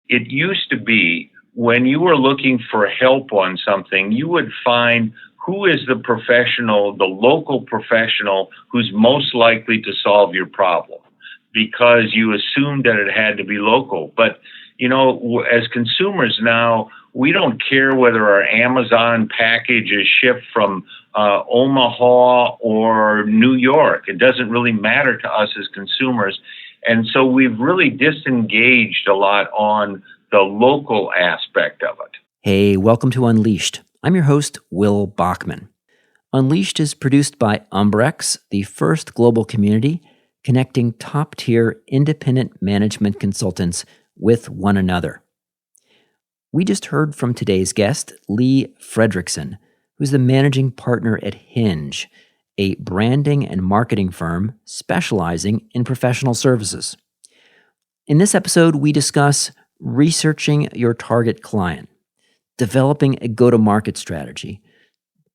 It used to be when you were looking for help on something, you would find who is the professional, the local professional who's most likely to solve your problem because you assumed that it had to be local. But, as consumers now, we don't care whether our Amazon package is shipped from Omaha or New York. It doesn't really matter to us as consumers. And so we've really disengaged a lot on the local aspect of it. Hey, welcome to Unleashed. I'm your host, Will Bachman. Unleashed is produced by Umbrex, the first global community connecting top-tier independent management consultants with one another. We just heard from today's guest, Lee Frederiksen, who's the managing partner at Hinge, a branding and marketing firm specializing in professional services. In this episode, we discuss researching your target client, developing a go-to-market strategy,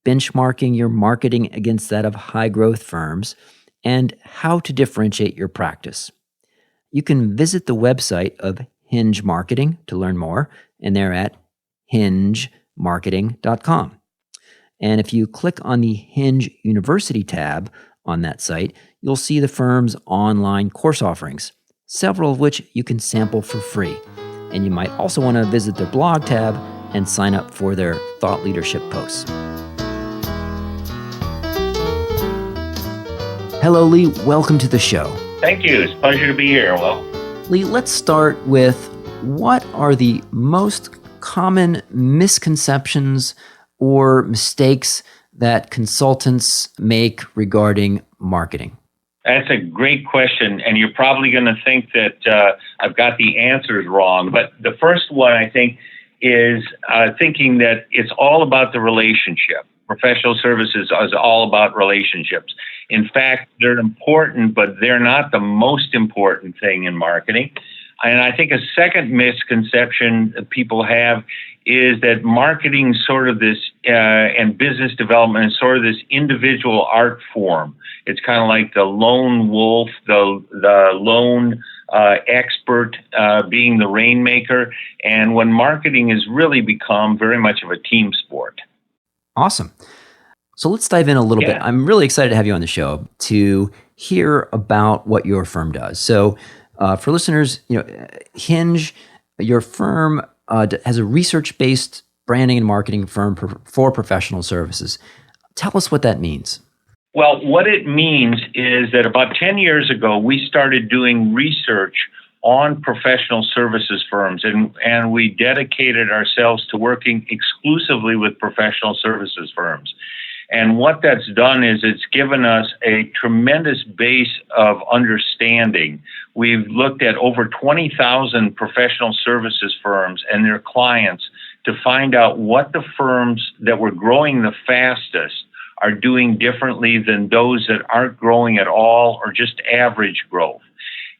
benchmarking your marketing against that of high-growth firms, and how to differentiate your practice. You can visit the website of Hinge Marketing to learn more, and they're at hingemarketing.com. And if you click on the Hinge University tab on that site, you'll see the firm's online course offerings, several of which you can sample for free. And you might also want to visit their blog tab and sign up for their thought leadership posts. Hello, Lee. Welcome to the show. Thank you. It's a pleasure to be here, Will. Lee, let's start with what are the most common misconceptions or mistakes that consultants make regarding marketing? That's a great question, and you're probably going to think that I've got the answers wrong. But the first one, I think, is thinking that it's all about the relationship. Professional services is all about relationships. In fact, they're important, but they're not the most important thing in marketing. And I think a second misconception that people have is that marketing sort of this and business development is sort of this individual art form. It's kind of like the lone wolf, the lone expert being the rainmaker. And when marketing has really become very much of a team sport. Awesome. So let's dive in a little bit. I'm really excited to have you on the show to hear about what your firm does. So for listeners, Hinge, your firm has a research-based branding and marketing firm for professional services. Tell us what that means. Well, what it means is that about 10 years ago, we started doing research on professional services firms, and we dedicated ourselves to working exclusively with professional services firms. And what that's done is it's given us a tremendous base of understanding. We've looked at over 20,000 professional services firms and their clients to find out what the firms that were growing the fastest are doing differently than those that aren't growing at all or just average growth.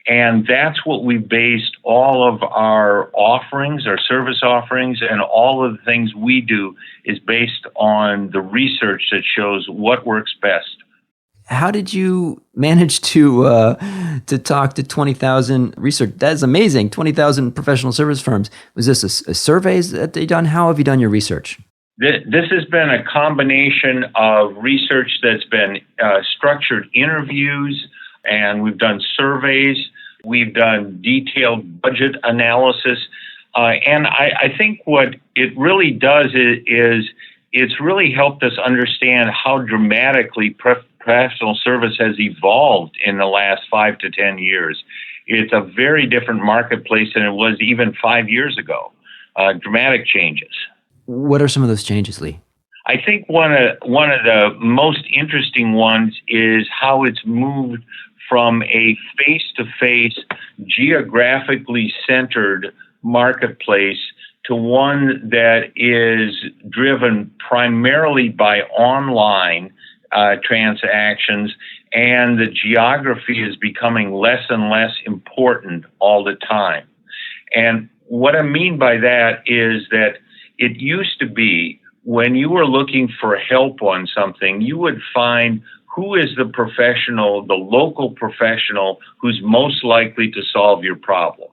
And that's what we based all of our offerings, our service offerings, and all of the things we do is based on the research that shows what works best. How did you manage to talk to 20,000 research? That is amazing. 20,000 professional service firms. Was this a surveys that they done? How have you done your research? This has been a combination of research that's been structured interviews, and we've done surveys. We've done detailed budget analysis. And I think what it really does is it's really helped us understand how dramatically professional service has evolved in the last 5 to 10 years. It's a very different marketplace than it was even 5 years ago. Dramatic changes. What are some of those changes, Lee? I think one of the most interesting ones is how it's moved from a face-to-face, geographically centered marketplace to one that is driven primarily by online transactions, and the geography is becoming less and less important all the time. And what I mean by that is that it used to be when you were looking for help on something, you would find who is the professional, the local professional who's most likely to solve your problem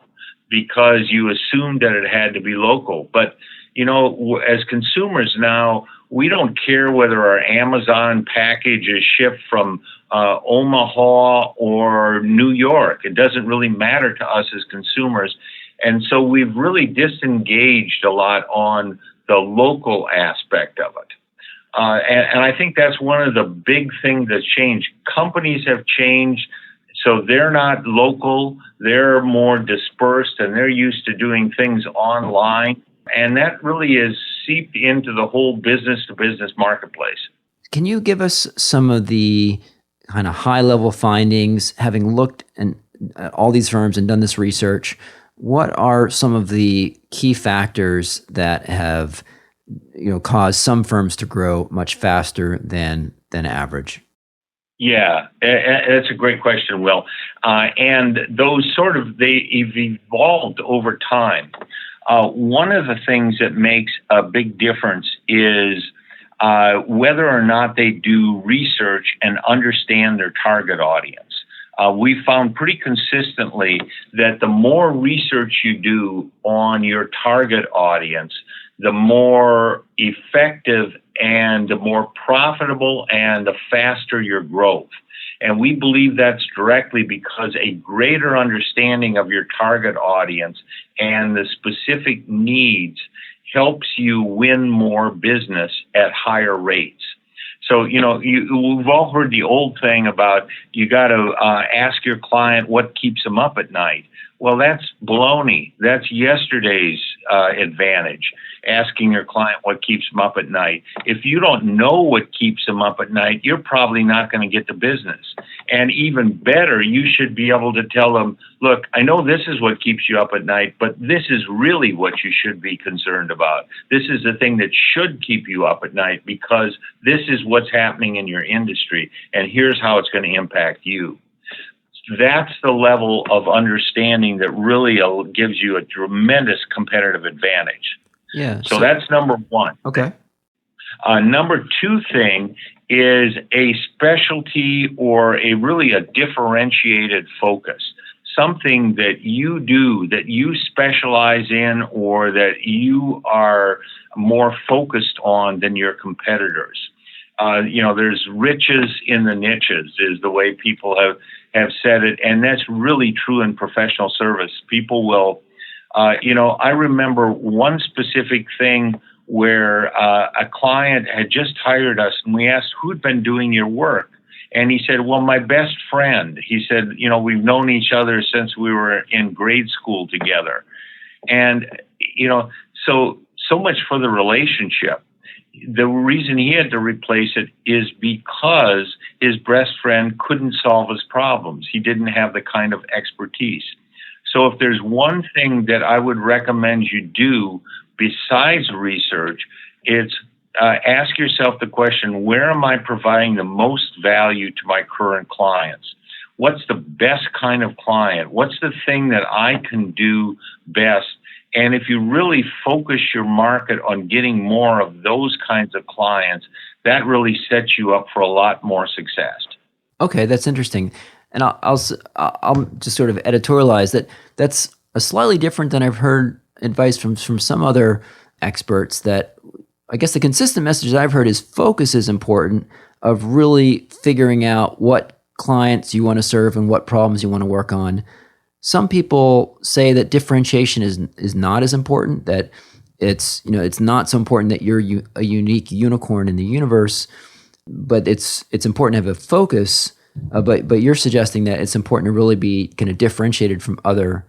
because you assumed that it had to be local. But, as consumers now, we don't care whether our Amazon package is shipped from Omaha or New York. It doesn't really matter to us as consumers. And so we've really disengaged a lot on the local aspect of it. And I think that's one of the big things that's changed. Companies have changed, so they're not local, they're more dispersed, and they're used to doing things online. And that really is seeped into the whole business-to-business marketplace. Can you give us some of the kind of high-level findings, having looked at all these firms and done this research? What are some of the key factors that have caused some firms to grow much faster than average? Yeah, that's a great question, Will. And those they've evolved over time. One of the things that makes a big difference is whether or not they do research and understand their target audience. We found pretty consistently that the more research you do on your target audience, the more effective and the more profitable and the faster your growth. And we believe that's directly because a greater understanding of your target audience and the specific needs helps you win more business at higher rates. So, we've all heard the old thing about you got to ask your client what keeps them up at night. Well, that's baloney. That's yesterday's advantage, asking your client what keeps them up at night. If you don't know what keeps them up at night, you're probably not going to get the business. And even better, you should be able to tell them, look, I know this is what keeps you up at night, but this is really what you should be concerned about. This is the thing that should keep you up at night because this is what's happening in your industry, and here's how it's going to impact you. That's the level of understanding that really gives you a tremendous competitive advantage. Yeah. So that's number one. Okay. Number two thing is a specialty or a differentiated focus, something that you do, that you specialize in, or that you are more focused on than your competitors. There's riches in the niches is the way people have said it. And that's really true in professional service. People will, I remember one specific thing where a client had just hired us and we asked who'd been doing your work. And he said, well, my best friend. He said, we've known each other since we were in grade school together. And, so much for the relationship. The reason he had to replace it is because his best friend couldn't solve his problems. He didn't have the kind of expertise. So if there's one thing that I would recommend you do besides research, it's ask yourself the question, where am I providing the most value to my current clients? What's the best kind of client? What's the thing that I can do best? And if you really focus your market on getting more of those kinds of clients, that really sets you up for a lot more success. Okay, that's interesting. And I'll just sort of editorialize that that's a slightly different than I've heard advice from some other experts. That I guess the consistent message that I've heard is focus is important, of really figuring out what clients you want to serve and what problems you want to work on. Some people say that differentiation is not as important, that it's not so important that you're a unique unicorn in the universe, but it's important to have a focus. But you're suggesting that it's important to really be kind of differentiated from other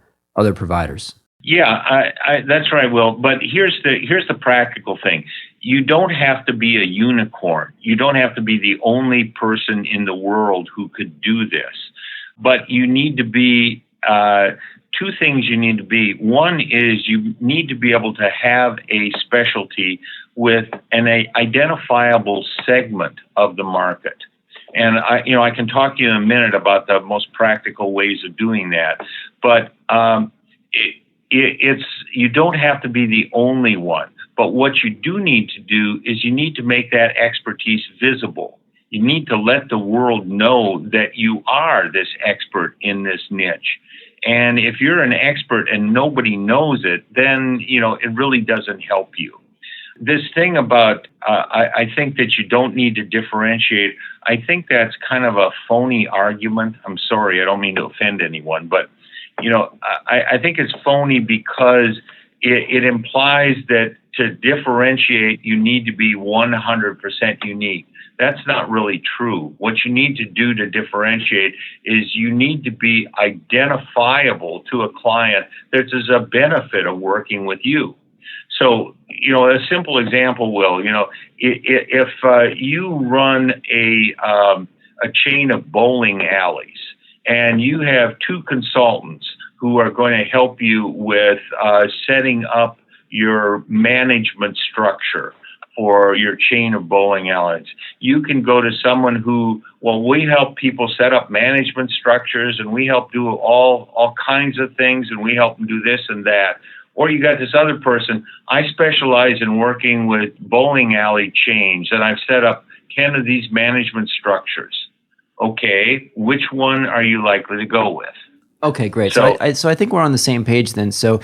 providers. Yeah, that's right, Will. But here's the practical thing. You don't have to be a unicorn. You don't have to be the only person in the world who could do this. But you need to be two things you need to be. One is you need to be able to have a specialty with an identifiable segment of the market. And I can talk to you in a minute about the most practical ways of doing that. But you don't have to be the only one. But what you do need to do is you need to make that expertise visible. You need to let the world know that you are this expert in this niche. And if you're an expert and nobody knows it, then, it really doesn't help you. This thing about, I think that you don't need to differentiate, I think that's kind of a phony argument. I'm sorry, I don't mean to offend anyone, but, I think it's phony because it implies that to differentiate, you need to be 100% unique. That's not really true. What you need to do to differentiate is you need to be identifiable to a client that there's a benefit of working with you. So, a simple example, Will, if you run a chain of bowling alleys and you have two consultants who are going to help you with setting up your management structure for your chain of bowling alleys, you can go to someone who, we help people set up management structures and we help do all kinds of things and we help them do this and that. Or you got this other person, I specialize in working with bowling alley chains and I've set up 10 of these management structures. Okay, which one are you likely to go with? Okay, great. So I think we're on the same page then. So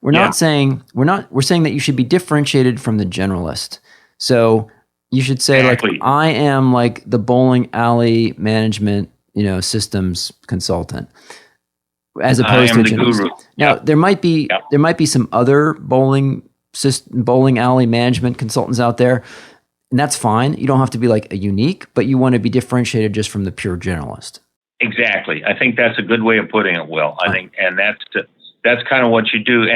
we're saying that you should be differentiated from the generalist. So you should say exactly. I am like the bowling alley management, systems consultant, as opposed to a generalist. Guru. Now there might be some other bowling alley management consultants out there, and that's fine. You don't have to be like a unique, but you want to be differentiated just from the pure generalist. Exactly. I think that's a good way of putting it, Will. I think, and that's kind of what you do,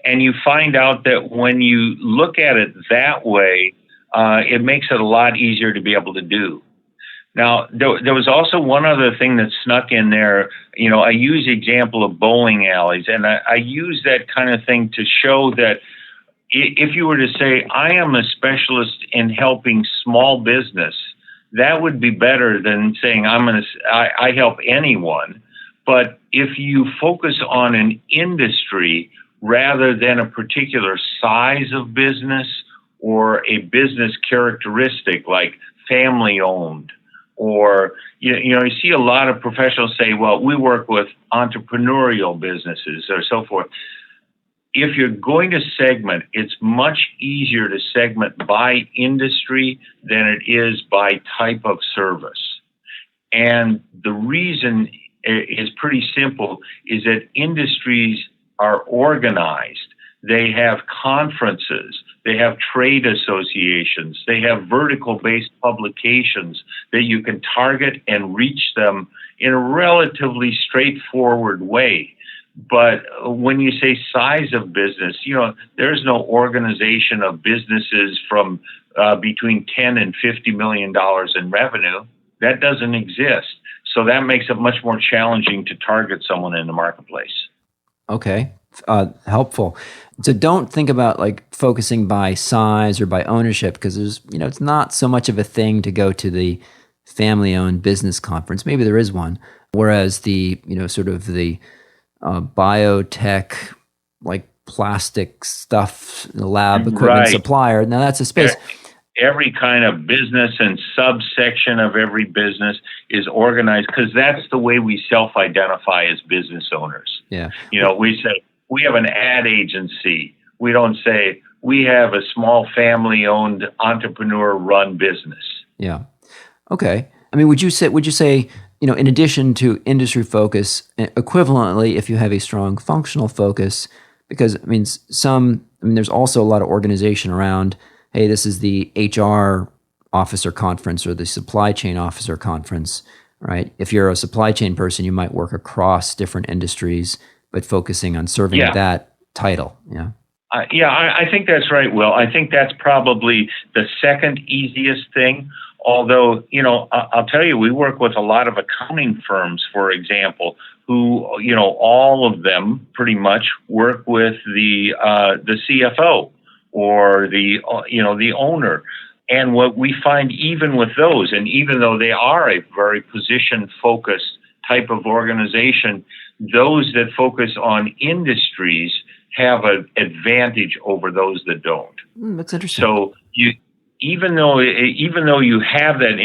and you find out that when you look at it that way, it makes it a lot easier to be able to do. Now, there was also one other thing that snuck in there. I use the example of bowling alleys, and I use that kind of thing to show that if you were to say, I am a specialist in helping small business, that would be better than saying I help anyone. But if you focus on an industry rather than a particular size of business or a business characteristic like family owned, or you see a lot of professionals say, well, we work with entrepreneurial businesses or so forth. If you're going to segment, it's much easier to segment by industry than it is by type of service. And the reason is pretty simple, is that industries are organized. They have conferences, they have trade associations, they have vertical-based publications that you can target and reach them in a relatively straightforward way. But when you say size of business, there's no organization of businesses from between $10 and $50 million in revenue. That doesn't exist. So that makes it much more challenging to target someone in the marketplace. Okay. Helpful. So don't think about focusing by size or by ownership, because there's, it's not so much of a thing to go to the family-owned business conference. Maybe there is one. Whereas the, sort of the biotech, plastic stuff, lab equipment supplier. Now that's a space. Every kind of business and subsection of every business is organized because that's the way we self-identify as business owners. Yeah. We say we have an ad agency. We don't say we have a small family-owned entrepreneur-run business. Yeah. Okay. I mean, would you say, in addition to industry focus, equivalently, if you have a strong functional focus, because there's also a lot of organization around, hey, this is the HR officer conference or the supply chain officer conference, right? If you're a supply chain person, you might work across different industries, but focusing on serving that title. Yeah. I think that's right, Will. I think that's probably the second easiest thing. Although, I'll tell you, we work with a lot of accounting firms, for example, who, all of them pretty much work with the CFO or the owner. And what we find even with those, and even though they are a very position-focused type of organization, those that focus on industries have an advantage over those that don't. That's interesting. So even though you have that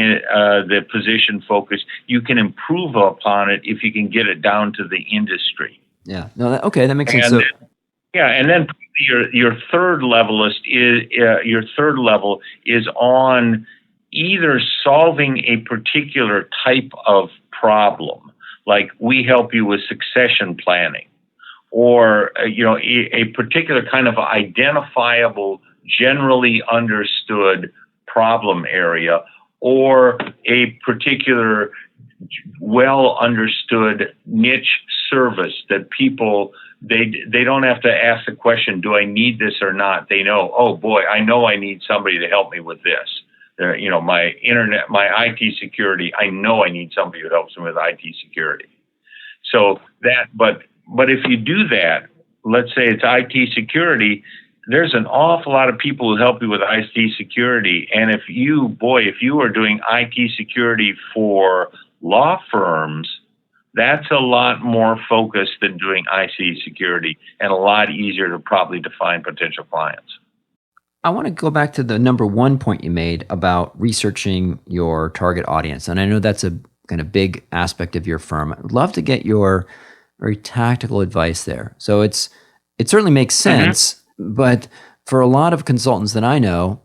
the position focus, you can improve upon it if you can get it down to the industry. Yeah. No. Okay, that makes sense. And So, yeah, and then your third level is on either solving a particular type of problem, like we help you with succession planning, or a particular kind of identifiable, generally understood problem area, or a particular well understood niche service that people they don't have to ask the question, do I need this or not? They know, oh boy, I know I need somebody to help me with this. My internet, my IT security, I know I need somebody who helps me with IT security. So but if you do that, let's say it's IT security, there's an awful lot of people who help you with IT security. And if you are doing IT security for law firms, that's a lot more focused than doing IT security, and a lot easier to probably define potential clients. I want to go back to the number one point you made about researching your target audience. And I know that's a kind of big aspect of your firm. I'd love to get your very tactical advice there. So it certainly makes sense, but for a lot of consultants that I know,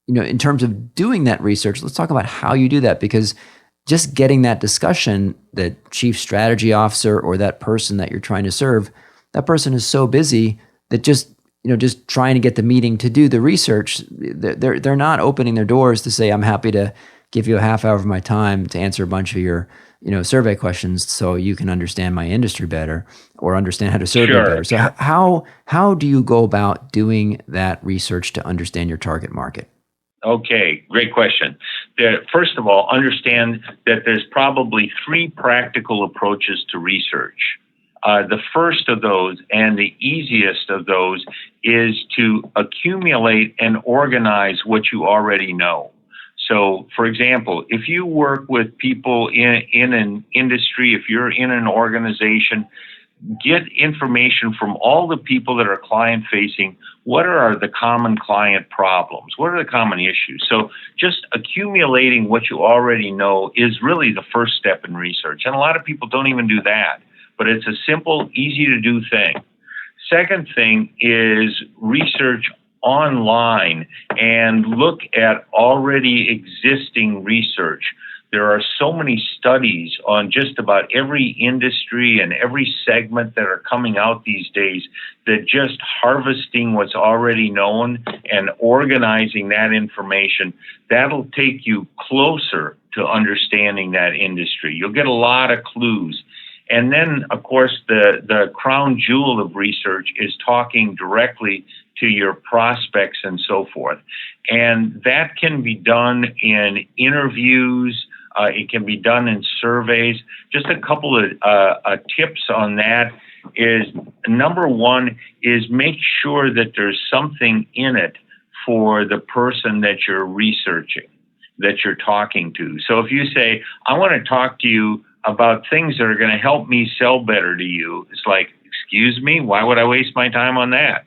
in terms of doing that research, let's talk about how you do that, because just getting that discussion, the chief strategy officer or that person that you're trying to serve, that person is so busy that just trying to get the meeting to do the research, they're not opening their doors to say, I'm happy to give you a half hour of my time to answer a bunch of your survey questions so you can understand my industry better or understand how to serve me better. So how do you go about doing that research to understand your target market? Okay, great question. First of all, understand that there's probably three practical approaches to research. The first of those, and the easiest of those, is to accumulate and organize what you already know. So, for example, if you work with people in an industry, if you're in an organization, get information from all the people that are client facing. What are the common client problems? What are the common issues? So just accumulating what you already know is really the first step in research. And a lot of people don't even do that, but it's a simple, easy to do thing. Second thing is research online and look at already existing research. There are so many studies on just about every industry and every segment that are coming out these days that just harvesting what's already known and organizing that information, that'll take you closer to understanding that industry. You'll get a lot of clues. And then, of course, the crown jewel of research is talking directly to your prospects and so forth. And that can be done in interviews. It can be done in surveys. Just a couple of tips on that is, number one is make sure that there's something in it for the person that you're researching, that you're talking to. So if you say, I want to talk to you about things that are going to help me sell better to you, it's like, excuse me, why would I waste my time on that?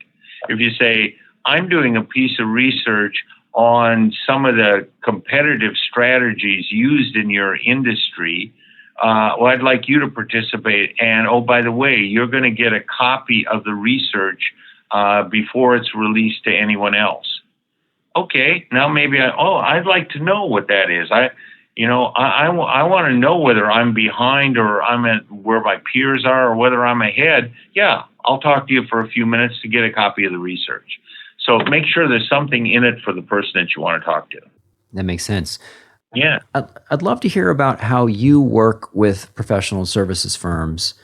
If you say, I'm doing a piece of research on some of the competitive strategies used in your industry, well, I'd like you to participate. And, oh, by the way, you're going to get a copy of the research before it's released to anyone else. Okay, now maybe I'd like to know what that is. I want to know whether I'm behind or I'm at where my peers are or whether I'm ahead. Yeah, I'll talk to you for a few minutes to get a copy of the research. So make sure there's something in it for the person that you want to talk to. That makes sense. Yeah. I'd love to hear about how you work with professional services firms.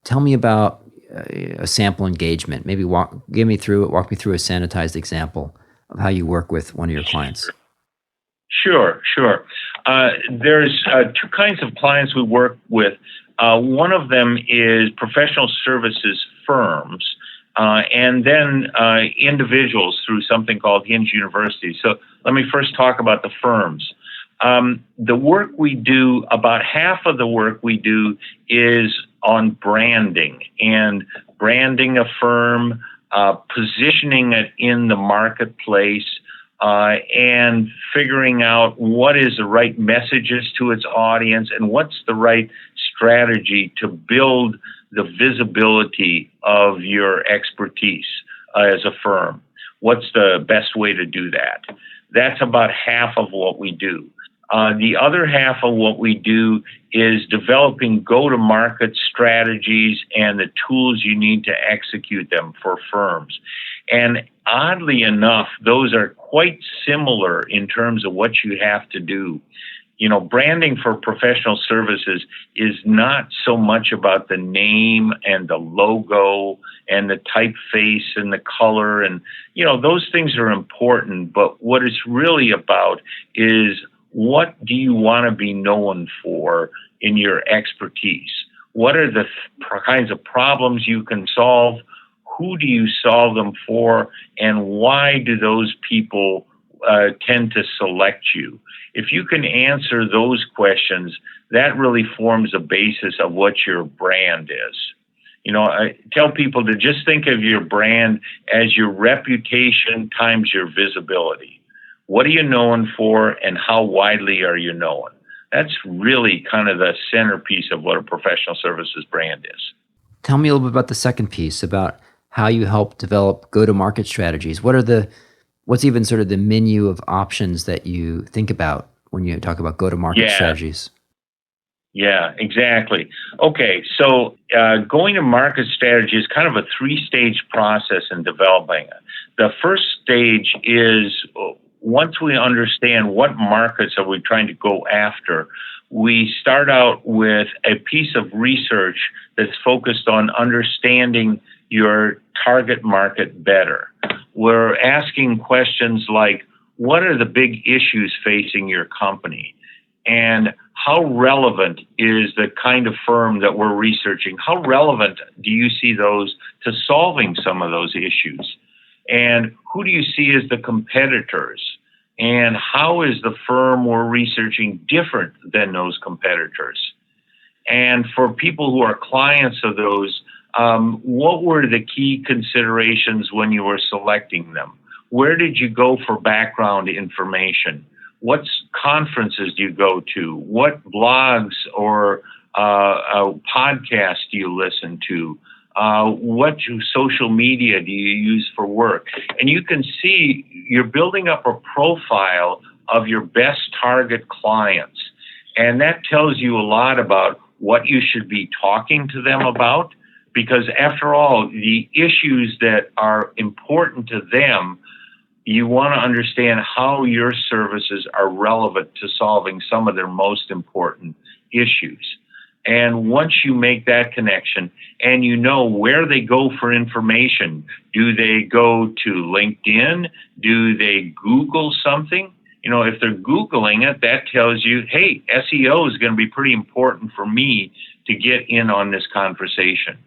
Tell me about a sample engagement. Maybe walk me through a sanitized example of how you work with one of your clients. Sure. There's two kinds of clients we work with. One of them is professional services firms, and then individuals through something called Hinge University. So let me first talk about the firms. The work we do, about half of the work we do is on branding and branding a firm, positioning it in the marketplace, and figuring out what is the right messages to its audience and what's the right strategy to build the visibility of your expertise as a firm. What's the best way to do that? That's about half of what we do. The other half of what we do is developing go-to-market strategies and the tools you need to execute them for firms. And oddly enough, those are quite similar in terms of what you have to do. You know, branding for professional services is not so much about the name and the logo and the typeface and the color. And, you know, those things are important. But what it's really about is, what do you want to be known for in your expertise? What are the kinds of problems you can solve? Who do you solve them for? And why do those people tend to select you? If you can answer those questions, that really forms a basis of what your brand is. You know, I tell people to just think of your brand as your reputation times your visibility. What are you known for, and how widely are you known? That's really kind of the centerpiece of what a professional services brand is. Tell me a little bit about the second piece, about how you help develop go-to-market strategies. What's even sort of the menu of options that you think about when you talk about go-to-market strategies? Yeah, exactly. Okay, so going to market strategy is kind of a three-stage process in developing it. The first stage is, once we understand what markets are we trying to go after, we start out with a piece of research that's focused on understanding your target market better. We're asking questions like, what are the big issues facing your company? And how relevant is the kind of firm that we're researching? How relevant do you see those to solving some of those issues? And who do you see as the competitors? And how is the firm we're researching different than those competitors? And for people who are clients of those, what were the key considerations when you were selecting them? Where did you go for background information? What conferences do you go to? What blogs or podcasts do you listen to? What social media do you use for work? And you can see you're building up a profile of your best target clients. And that tells you a lot about what you should be talking to them about, because after all, the issues that are important to them, you want to understand how your services are relevant to solving some of their most important issues. And once you make that connection and you know where they go for information, do they go to LinkedIn? Do they Google something? You know, if they're Googling it, that tells you, hey, SEO is going to be pretty important for me to get in on this conversation.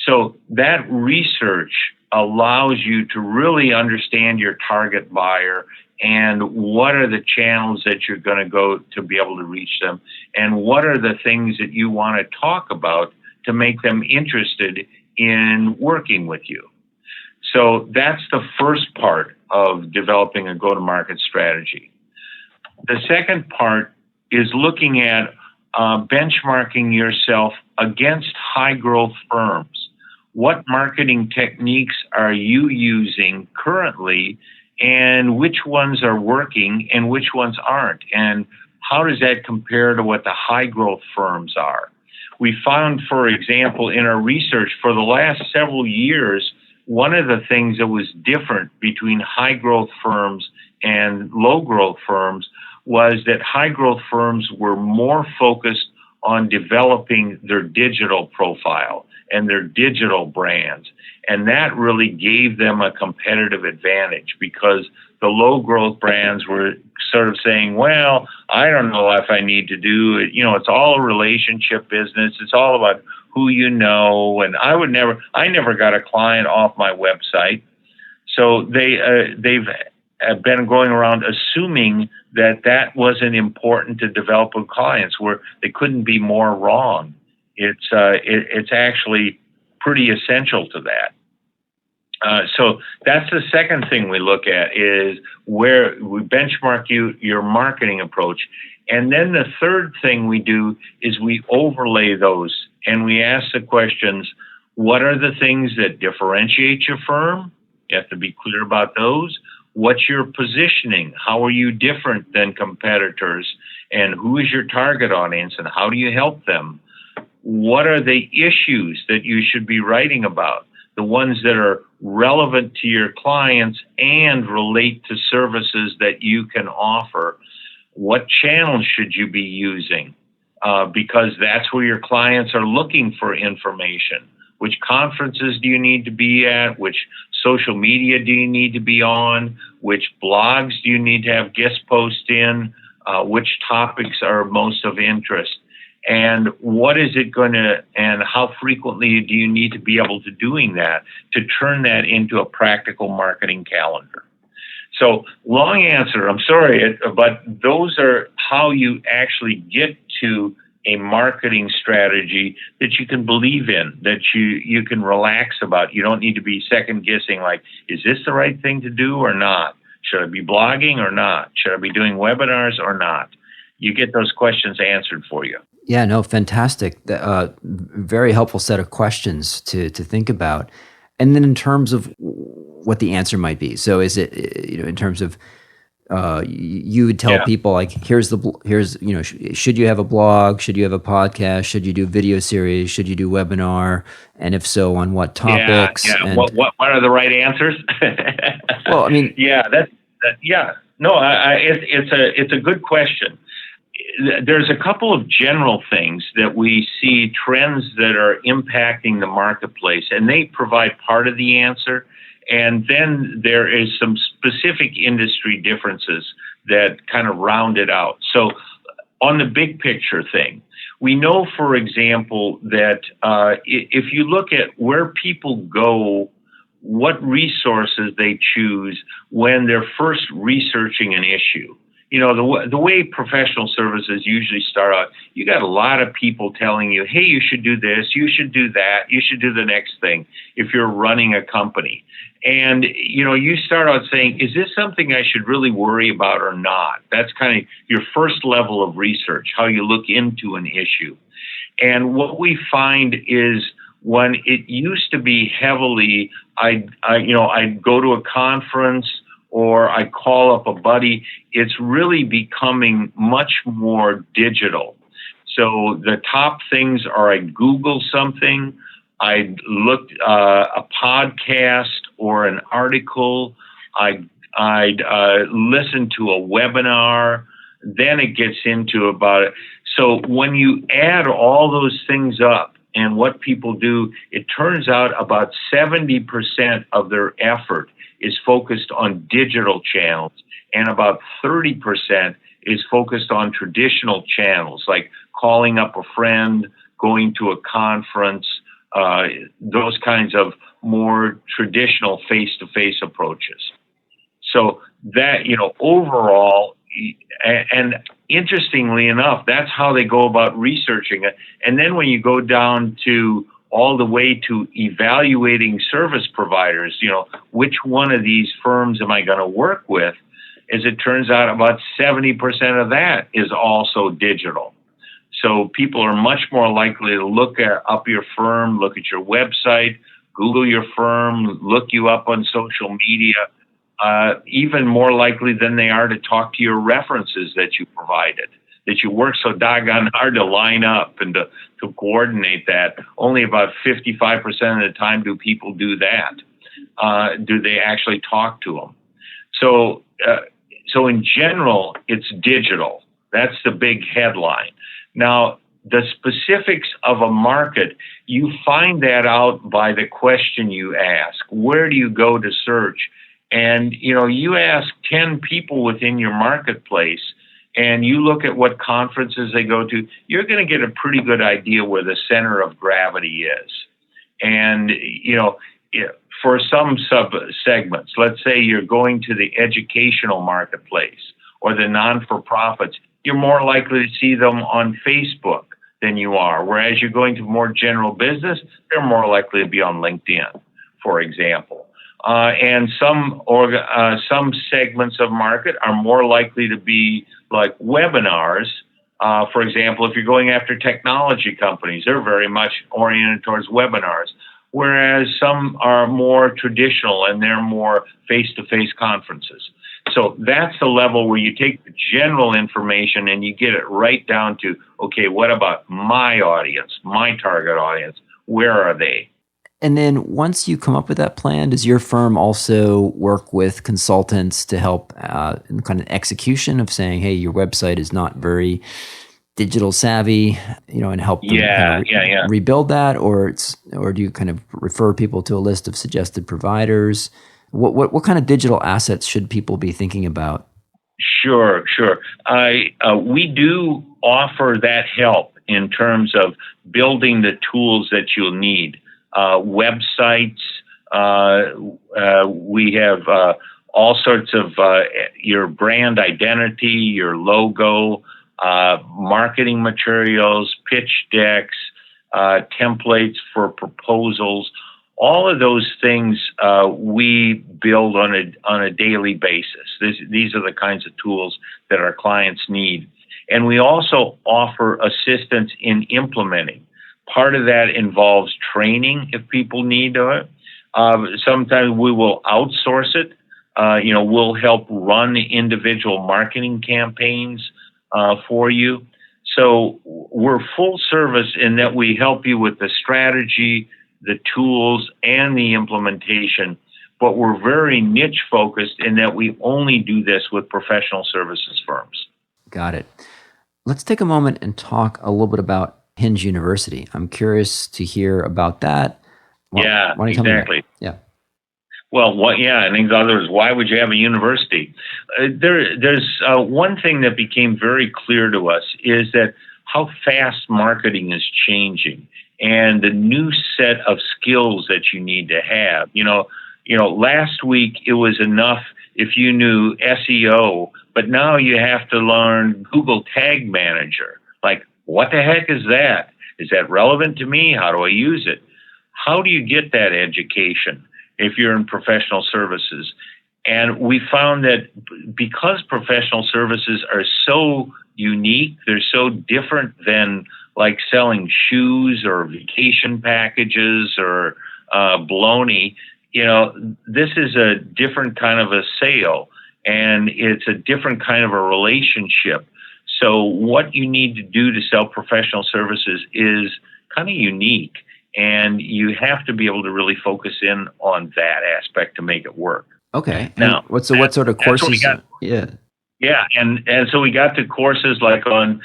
So that research allows you to really understand your target buyer and what are the channels that you're going to go to be able to reach them, and what are the things that you want to talk about to make them interested in working with you. So that's the first part of developing a go-to-market strategy. The second part is looking at benchmarking yourself against high-growth firms. What marketing techniques are you using currently, and which ones are working and which ones aren't? And how does that compare to what the high-growth firms are? We found, for example, in our research for the last several years, one of the things that was different between high-growth firms and low-growth firms was that high-growth firms were more focused on developing their digital profile and their digital brands. And that really gave them a competitive advantage, because the low growth brands were sort of saying, well, I don't know if I need to do it. You know, it's all a relationship business. It's all about who you know. And I never got a client off my website. So they've been going around assuming that wasn't important to develop with clients, where they couldn't be more wrong. It's actually pretty essential to that. So that's the second thing we look at, is where we benchmark your marketing approach. And then the third thing we do is we overlay those and we ask the questions: what are the things that differentiate your firm? You have to be clear about those. What's your positioning? How are you different than competitors? And who is your target audience and how do you help them? What are the issues that you should be writing about? The ones that are relevant to your clients and relate to services that you can offer. What channels should you be using? Because that's where your clients are looking for information. Which conferences do you need to be at? Which social media do you need to be on? Which blogs do you need to have guest posts in? Which topics are most of interest? And what is it going to, and how frequently do you need to be able to doing that to turn that into a practical marketing calendar? So long answer, I'm sorry, but those are how you actually get to a marketing strategy that you can believe in, that you can relax about. You don't need to be second guessing, like, is this the right thing to do or not? Should I be blogging or not? Should I be doing webinars or not? You get those questions answered for you. Yeah, no, fantastic. Very helpful set of questions to think about. And then in terms of what the answer might be. So is it, in terms of, you would tell people, like, here's, should you have a blog? Should you have a podcast? Should you do a video series? Should you do webinar? And if so, on what topics? Yeah. And, what are the right answers? well, I mean, it's a good question. There's a couple of general things that we see, trends that are impacting the marketplace, and they provide part of the answer. And then there is some specific industry differences that kind of round it out. So on the big picture thing, we know, for example, that if you look at where people go, what resources they choose when they're first researching an issue. The way professional services usually start out, you got a lot of people telling you, hey, you should do this, you should do that, you should do the next thing if you're running a company. And, you start out saying, is this something I should really worry about or not? That's kind of your first level of research, how you look into an issue. And what we find is, when it used to be heavily, I'd go to a conference, or I call up a buddy, it's really becoming much more digital. So the top things are, I Google something, I looked a podcast or an article, I'd listen to a webinar, then it gets into about it. So when you add all those things up and what people do, it turns out about 70% of their effort is focused on digital channels, and about 30% is focused on traditional channels, like calling up a friend, going to a conference, those kinds of more traditional face-to-face approaches. So that, overall, and interestingly enough, that's how they go about researching it. And then when you go down to all the way to evaluating service providers, which one of these firms am I going to work with? As it turns out, about 70% of that is also digital. So people are much more likely to look up your firm, look at your website, Google your firm, look you up on social media, even more likely than they are to talk to your references that you provided, that you work so doggone hard to line up and to coordinate that. Only about 55% of the time do people do that. Do they actually talk to them? So in general, it's digital. That's the big headline. Now, the specifics of a market, you find that out by the question you ask. Where do you go to search? And, you ask 10 people within your marketplace, and you look at what conferences they go to, you're going to get a pretty good idea where the center of gravity is. And, for some sub-segments, let's say you're going to the educational marketplace or the non-for-profits, you're more likely to see them on Facebook than you are. Whereas you're going to more general business, they're more likely to be on LinkedIn, for example. And some segments of market are more likely to be like webinars. For example, if you're going after technology companies, they're very much oriented towards webinars, whereas some are more traditional and they're more face-to-face conferences. So that's the level where you take the general information and you get it right down to, okay, what about my audience, my target audience? Where are they? And then once you come up with that plan, does your firm also work with consultants to help in kind of execution of saying, hey, your website is not very digital savvy, and help them rebuild that? Or do you kind of refer people to a list of suggested providers? What kind of digital assets should people be thinking about? Sure. We do offer that help in terms of building the tools that you'll need. Websites. We have all sorts of your brand identity, your logo, marketing materials, pitch decks, templates for proposals. All of those things we build on a daily basis. These are the kinds of tools that our clients need. And we also offer assistance in implementing. Part of that involves training if people need it. Sometimes we will outsource it. We'll help run individual marketing campaigns for you. So we're full service in that we help you with the strategy, the tools, and the implementation. But we're very niche focused in that we only do this with professional services firms. Got it. Let's take a moment and talk a little bit about Hinge University. I'm curious to hear about that. Why don't you tell me exactly. Yeah. Well, and in other words, why would you have a university? There's one thing that became very clear to us is that how fast marketing is changing and the new set of skills that you need to have. Last week it was enough if you knew SEO, but now you have to learn Google Tag Manager. Like, what the heck is that? Is that relevant to me? How do I use it? How do you get that education if you're in professional services? And we found that because professional services are so unique, they're so different than like selling shoes or vacation packages or baloney. This is a different kind of a sale, and it's a different kind of a relationship. So what you need to do to sell professional services is kind of unique, and you have to be able to really focus in on that aspect to make it work. Okay. Now, what sort of courses? And so we got to courses like on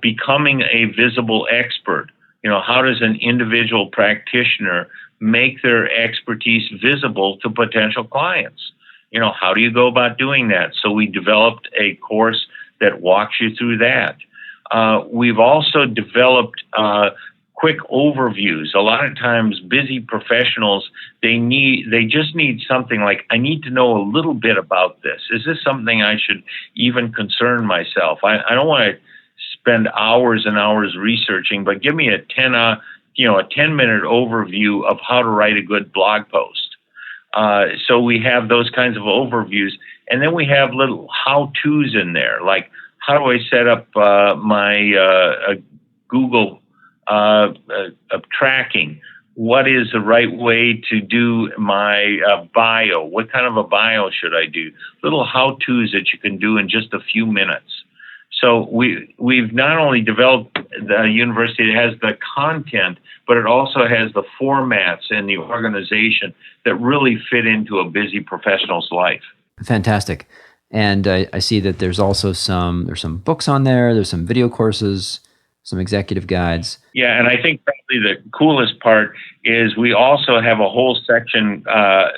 becoming a visible expert. How does an individual practitioner make their expertise visible to potential clients? How do you go about doing that? So we developed a course that walks you through that. We've also developed quick overviews. A lot of times busy professionals, they just need something like, I need to know a little bit about this. Is this something I should even concern myself? I don't want to spend hours and hours researching, but give me a 10-minute overview of how to write a good blog post. So we have those kinds of overviews. And then we have little how-tos in there, like how do I set up my Google tracking? What is the right way to do my bio? What kind of a bio should I do? Little how-tos that you can do in just a few minutes. So we've not only developed the university that has the content, but it also has the formats and the organization that really fit into a busy professional's life. Fantastic. And I see that there's also there's some books on there. There's some video courses, some executive guides. Yeah, and I think probably the coolest part is we also have a whole section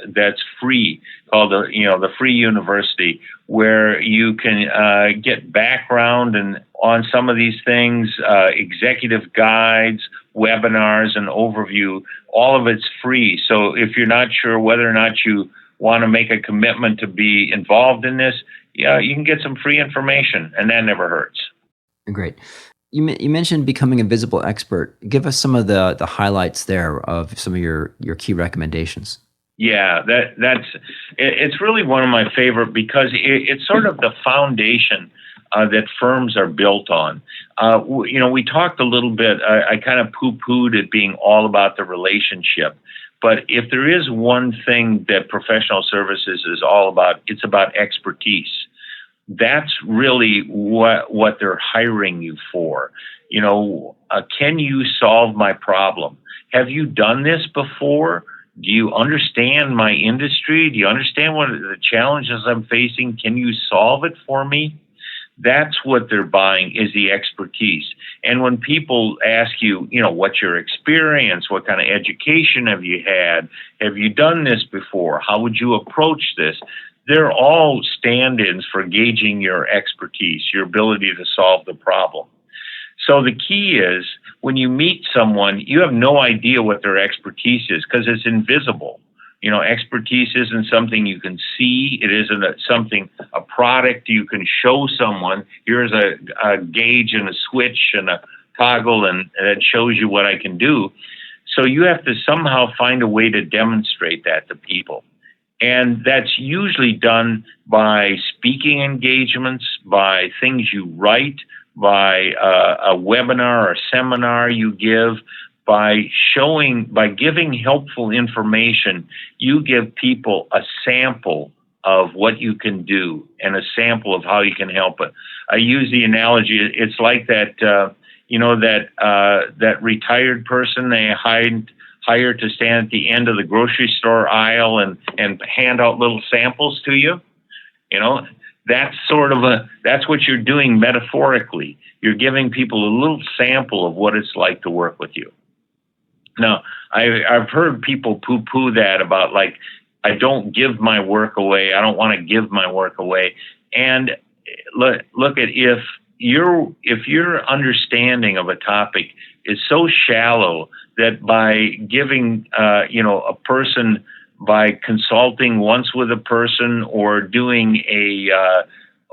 that's free called the Free University, where you can get background on some of these things, executive guides, webinars, and overview. All of it's free. So if you're not sure whether or not you want to make a commitment to be involved in this, you can get some free information, and that never hurts. Great. You mentioned becoming a visible expert. Give us some of the highlights there of some of your key recommendations. Yeah, it's really one of my favorite because it's sort of the foundation that firms are built on. We talked a little bit. I kind of poo-pooed it being all about the relationship, but if there is one thing that professional services is all about, it's about expertise. That's really what they're hiring you for. Can you solve my problem? Have you done this before? Do you understand my industry? Do you understand what the challenges I'm facing? Can you solve it for me? That's what they're buying, is the expertise. And when people ask you, what's your experience? What kind of education have you had? Have you done this before? How would you approach this? They're all stand-ins for gauging your expertise, your ability to solve the problem. So the key is when you meet someone, you have no idea what their expertise is because it's invisible. Expertise isn't something you can see. It isn't a product you can show someone. Here's a gauge and a switch and a toggle, and it shows you what I can do. So you have to somehow find a way to demonstrate that to people. And that's usually done by speaking engagements, by things you write, by a webinar or seminar you give, by giving helpful information. You give people a sample of what you can do and a sample of how you can help it. I use the analogy, it's like that retired person they hire to stand at the end of the grocery store aisle and hand out little samples to you. That's that's what you're doing metaphorically. You're giving people a little sample of what it's like to work with you. Now, I've heard people poo-poo that about I don't give my work away. I don't want to give my work away. And look at if your understanding of a topic is so shallow that by giving a person, by consulting once with a person or doing a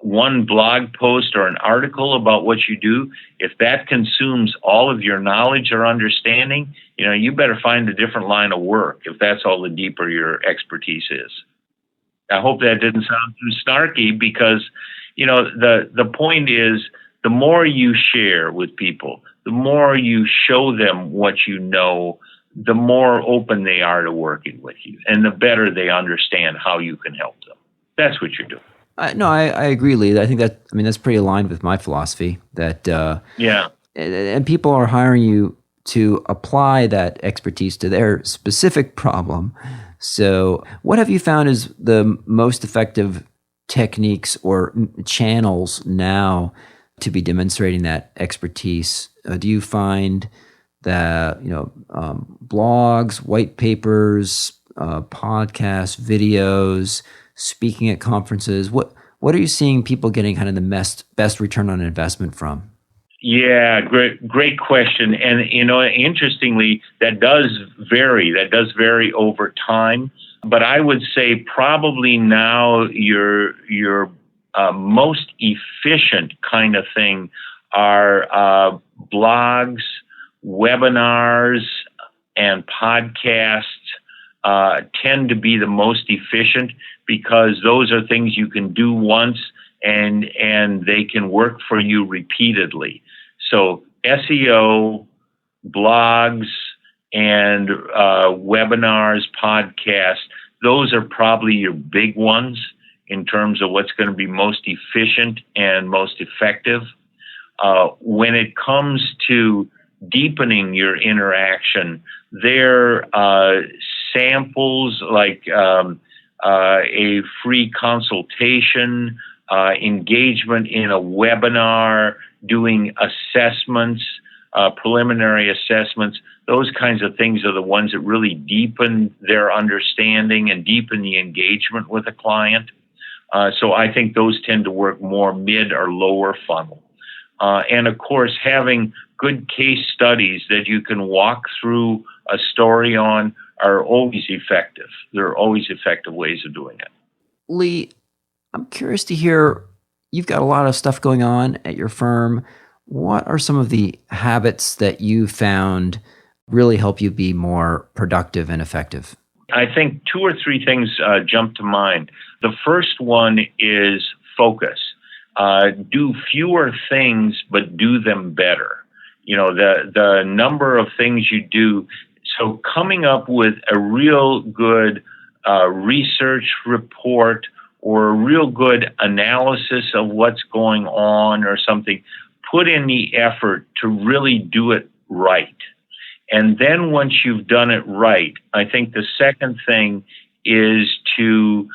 one blog post or an article about what you do, if that consumes all of your knowledge or understanding, you better find a different line of work if that's all the deeper your expertise is. I hope that didn't sound too snarky because, the point is the more you share with people, the more you show them what you know, the more open they are to working with you and the better they understand how you can help them. That's what you're doing. No, I agree, Lee. I think that's pretty aligned with my philosophy that, yeah. And people are hiring you to apply that expertise to their specific problem. So what have you found is the most effective techniques or channels now to be demonstrating that expertise? Do you find that, blogs, white papers, podcasts, videos, speaking at conferences? What are you seeing people getting kind of the best return on investment from? Yeah, great question. And, interestingly, that does vary over time. But I would say probably now your most efficient kind of thing are blogs, webinars, and podcasts tend to be the most efficient because those are things you can do once and they can work for you repeatedly. So SEO, blogs, and webinars, podcasts, those are probably your big ones in terms of what's going to be most efficient and most effective. When it comes to deepening your interaction, there are samples like a free consultation, engagement in a webinar, doing assessments, preliminary assessments. Those kinds of things are the ones that really deepen their understanding and deepen the engagement with a client. So I think those tend to work more mid or lower funnel. And of course, having good case studies that you can walk through a story on are always effective. There are always effective ways of doing it. Lee, I'm curious to hear, you've got a lot of stuff going on at your firm. What are some of the habits that you found really help you be more productive and effective? I think two or three things jump to mind. The first one is focus. Do fewer things, but do them better. The number of things you do. So coming up with a real good research report or a real good analysis of what's going on or something, put in the effort to really do it right. And then once you've done it right, I think the second thing is to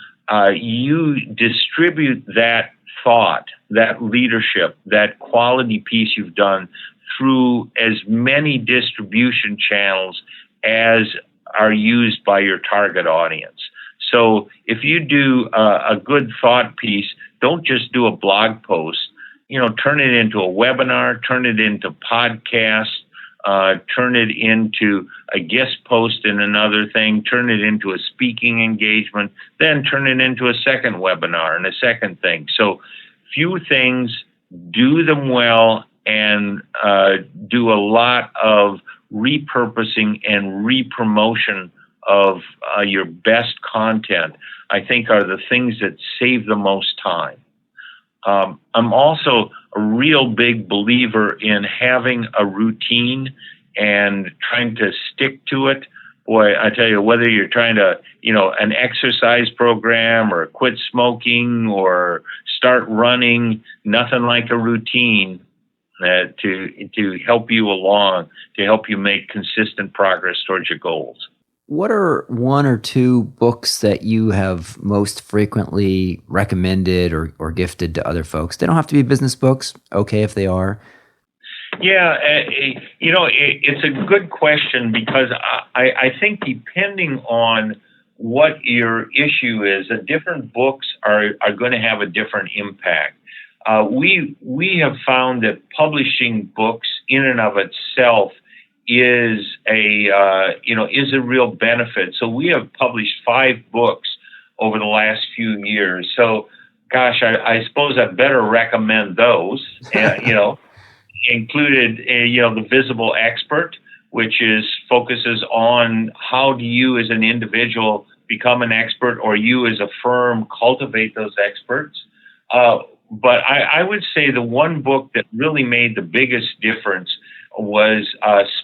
you distribute that thought, that leadership, that quality piece you've done through as many distribution channels as are used by your target audience. So if you do a good thought piece, don't just do a blog post, turn it into a webinar, turn it into podcast, turn it into a guest post in another thing, turn it into a speaking engagement, then turn it into a second webinar and a second thing. So few things, do them well, and do a lot of repurposing and re-promotion of your best content, I think are the things that save the most time. I'm also a real big believer in having a routine and trying to stick to it. Boy, I tell you, whether you're trying to, an exercise program or quit smoking or start running, nothing like a routine to help you along, to help you make consistent progress towards your goals. What are one or two books that you have most frequently recommended or gifted to other folks? They don't have to be business books. Okay if they are. Yeah, it's a good question because I think depending on what your issue is, different books are going to have a different impact. We have found that publishing books in and of itself is a real benefit. So we have published 5 books over the last few years. So, gosh, I suppose I better recommend those. Included, The Visible Expert, which focuses on how do you as an individual become an expert, or you as a firm cultivate those experts. But I would say the one book that really made the biggest difference was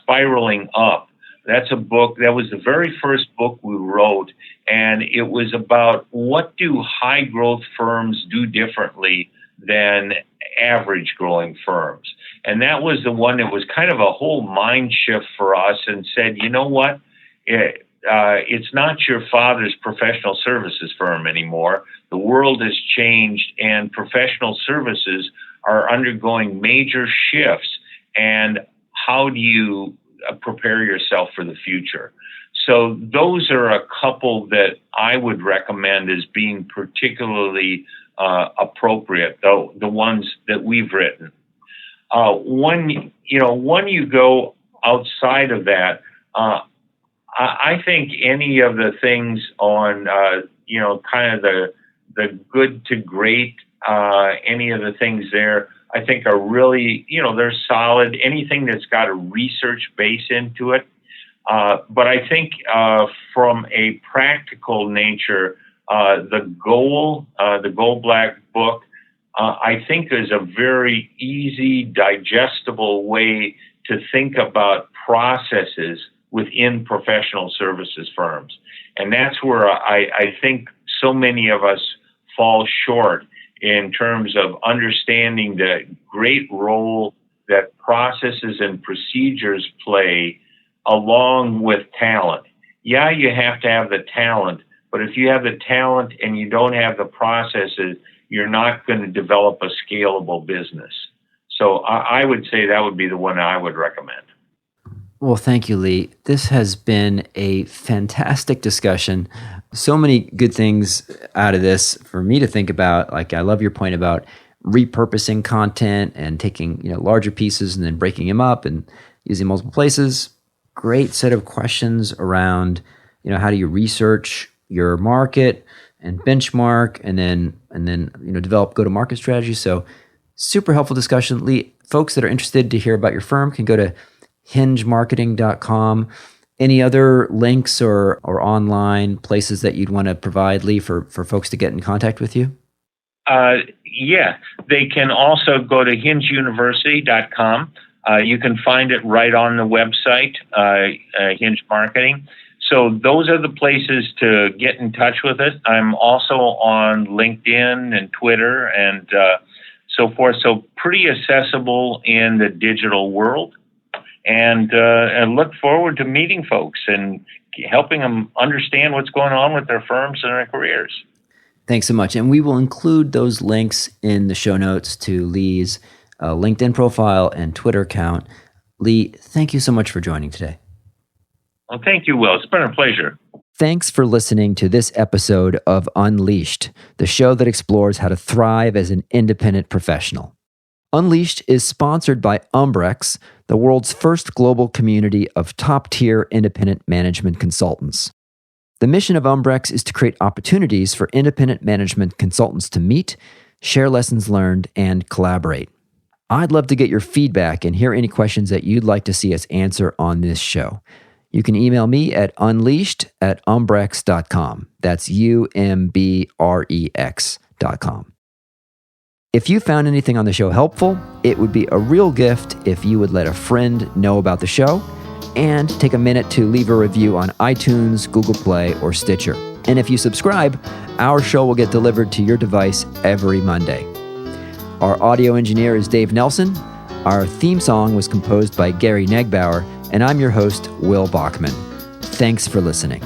Spiraling Up. That's a book, that was the very first book we wrote, and it was about what do high growth firms do differently than average growing firms. And that was the one that was kind of a whole mind shift for us and said, you know what? It's not your father's professional services firm anymore. The world has changed and professional services are undergoing major shifts. And how do you prepare yourself for the future? So those are a couple that I would recommend as being particularly appropriate, though the ones that we've written. When you go outside of that, I think any of the things on kind of the good to great, any of the things there, I think are really, they're solid. Anything that's got a research base into it. But I think from a practical nature, the Goal Black book, I think is a very easy, digestible way to think about processes within professional services firms. And that's where I think so many of us fall short in terms of understanding the great role that processes and procedures play along with talent. Yeah, you have to have the talent, but if you have the talent and you don't have the processes, you're not going to develop a scalable business. So I would say that would be the one I would recommend. Well, thank you, Lee. This has been a fantastic discussion. So many good things out of this for me to think about. Like, I love your point about repurposing content and taking, larger pieces and then breaking them up and using multiple places. Great set of questions around, how do you research your market and benchmark and then develop go-to-market strategies. So super helpful discussion. Lee, folks that are interested to hear about your firm can go to hingemarketing.com Any other links or online places that you'd want to provide, Lee, for folks to get in contact with you? Yeah, they can also go to hingeuniversity.com. You can find it right on the website, Hinge Marketing. So those are the places to get in touch with us. I'm also on LinkedIn and Twitter and so forth. So pretty accessible in the digital world. And look forward to meeting folks and helping them understand what's going on with their firms and their careers. Thanks so much. And we will include those links in the show notes to Lee's LinkedIn profile and Twitter account. Lee, thank you so much for joining today. Well, thank you, Will. It's been a pleasure. Thanks for listening to this episode of Unleashed, the show that explores how to thrive as an independent professional. Unleashed is sponsored by Umbrex, the world's first global community of top-tier independent management consultants. The mission of Umbrex is to create opportunities for independent management consultants to meet, share lessons learned, and collaborate. I'd love to get your feedback and hear any questions that you'd like to see us answer on this show. You can email me at unleashed@umbrex.com. That's UMBREX.com. If you found anything on the show helpful, it would be a real gift if you would let a friend know about the show and take a minute to leave a review on iTunes, Google Play, or Stitcher. And if you subscribe, our show will get delivered to your device every Monday. Our audio engineer is Dave Nelson. Our theme song was composed by Gary Negbauer, and I'm your host, Will Bachman. Thanks for listening.